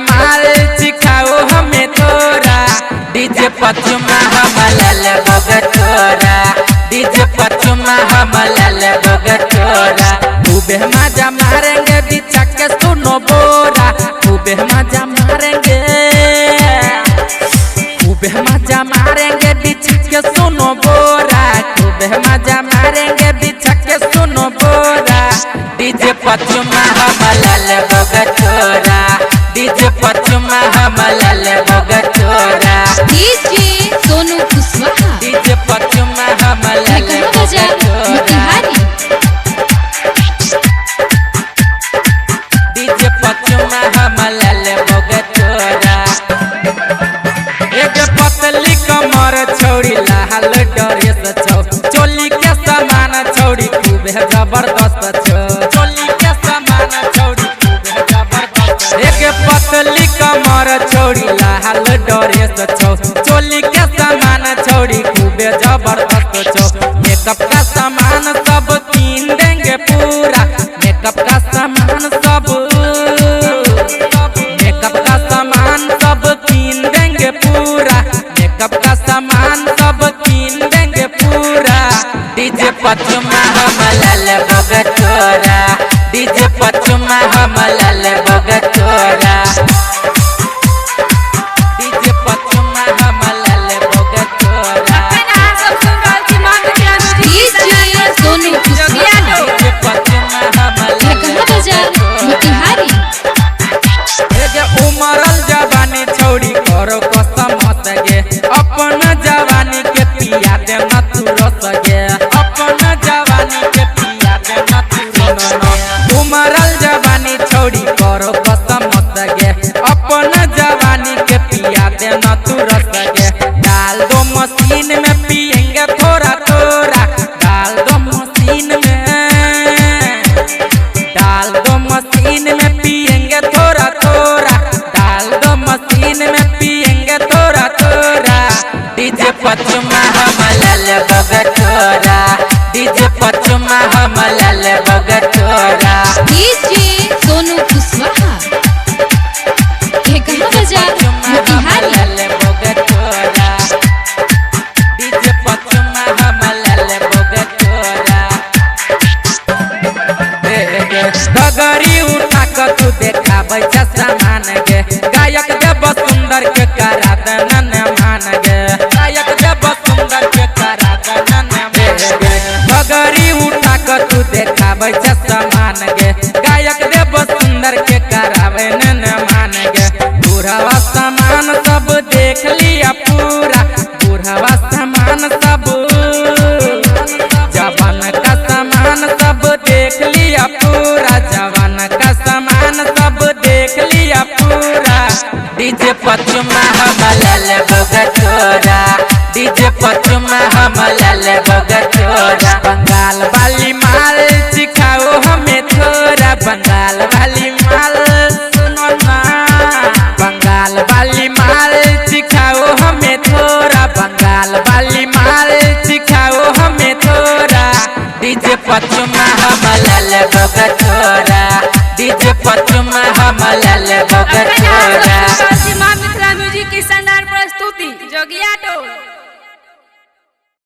माल सिखाओ हमें थोड़ा डीजे पचुमा हम ले बगचोरा डीजे पचुमा हम ले बगचोरा खूबे मजा मारेंगे बिछा के सुनो बोरा खूबे मजा मारेंगे बिछा के सुनो बोरा खूबे मजा मारेंगे बिछा के सुनो बोरा डीजे पचुमा हम ले बगचोरा डीजे पचुमा हम ले बगचोरा डीजे सोनू कुशवाहा डीजे पचुमा हम ले बगचोरा डीजे पचुमा हम ले बगचोरा एक पतली कमर छौड़ी लाल ड्रेस छौ चोली के समान छौड़ी खूबे जबरदस्त छौ चोली के समान छौड़ी खूबे जबरदस्त एक पतली कमर छौड़ी लाल ड्रेस छौ चोली के समान छौड़ी खूबे जबरदस्त छौ मेकअप का सामान सब कीन देंगे पूरा मेकअप का सामान सब कीन देंगे पूरा मेकअप का सामान सब कीन देंगे पूरा डीजे पचुमा हम ले बगचोरा डीजे पचुमा हम ले बगचोरा डीजे पचुमा हम ले बगचोरा डीजे सोनू कुशवाहा डीजे पचुमा हम ले मोतिहारी उमरल जवानी छौड़ी करो कसम सगे अपन जवानी के पिया दे न तू रसगे अपन जवानी के पिया दे न तू रसगे उमरल जवानी छौड़ी करो कसम सगे अपन जवानी के पिया दे न तू रसगे डाल दो मशीन में पिएंगे थोड़ा थोड़ा डाल दो मशीन में पिएंगे थोड़ा थोड़ा मशीन में पिएंगे थोड़ा थोड़ा डीजे पचुमा हम ले बगचोरा डीजे पचुमा हम ले बगचोरा डीजे सोनू कुशवाहा मोतिहारी ले बगचोरा डीजे पचुमा हम ले बगचोरा डगरी उठा कर तू देखा बैठा सामान गे गायक देव सुंदर के करा दनन मान गे गायक देव सुंदर के करा दनन डगरी उठा कर तू देखा बैठा सामान गे गायक देव सुंदर के करावे नन मान गे बुढ़वा सामान सब देख लिया पूरा बुढ़वा सामान सब जवान का सामान सब देख लिया पूरा जवान का सामान सब देख लिया पूरा डीजे पचुमा हम ले बगचोरा डीजे पचुमा हम ले बगचोरा बंगाल वाली माल सिखाओ हमें थोड़ा बंगाल वाली माल सुनो ना बंगाल वाली माल सिखाओ हमें थोड़ा बंगाल वाली माल सिखाओ हमें थोड़ा डीजे पचुमा हम ले बगचोरा डीजे पचुमा हम ले बगचोरा